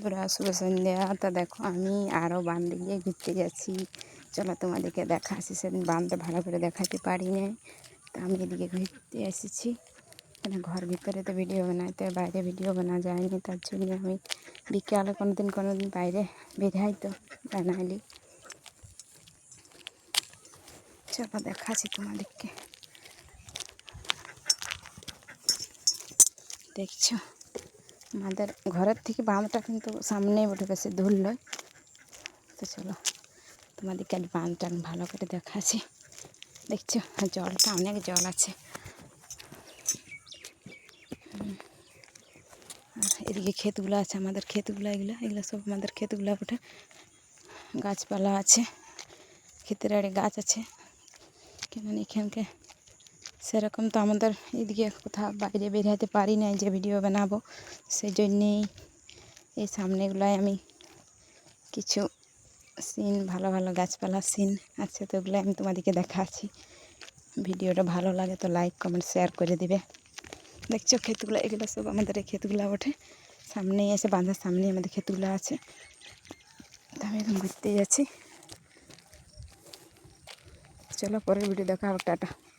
বন্ধুরা, শুভ সন্ধ্যা। তো দেখো আমি আরও বাঁধে গিয়ে ঘুরতে যাচ্ছি। চলো তোমাদেরকে দেখাচ্ছি। সেদিন বাঁধটা ভালো করে দেখাতে পারি না, তো আমি এদিকে ঘুরতে এসেছি। মানে ঘর ভিতরে তো ভিডিও বানাইতে, বাইরে ভিডিও বানা যায়নি, তার জন্য আমি বিকেলে কোনো দিন বাইরে বেরাই, তো বানাইলি। চলো দেখাচ্ছি তোমাদেরকে। দেখছো আমাদের ঘরের থেকে বাঁধটা কিন্তু সামনেই উঠে গেছে, ধুল নয়। তো চলো তোমাদেরকে আজ বাঁধটা ভালো করে দেখাচ্ছি। দেখছো জলটা অনেক জল আছে। আর এদিকে ক্ষেতগুলো আছে, আমাদের ক্ষেতগুলো, এগুলো সব আমাদের ক্ষেতগুলো ওঠে। গাছপালা আছে, ক্ষেতের আড়ে গাছ আছে। কেন এখানকে সেরকম তো আমাদের এদিকে কোথাও বাইরে বেরোতে পারি না যে ভিডিও বানাবো, সেই জন্যেই এই সামনেগুলোয় আমি কিছু সিন, ভালো ভালো গাছপালা সিন আছে, তো ওগুলো আমি তোমাদেরকে দেখাচ্ছি। ভিডিওটা ভালো লাগে তো লাইক কমেন্ট শেয়ার করে দিবে। দেখছো ক্ষেতগুলো, এগুলো সব আমাদের এই ক্ষেতগুলো ওঠে। সামনেই এসে বাঁধার সামনেই আমাদের ক্ষেতগুলো আছে। তো আমি এখন ঘুরতে যাচ্ছি। চলো পরের ভিডিও দেখা হবে, টাটা।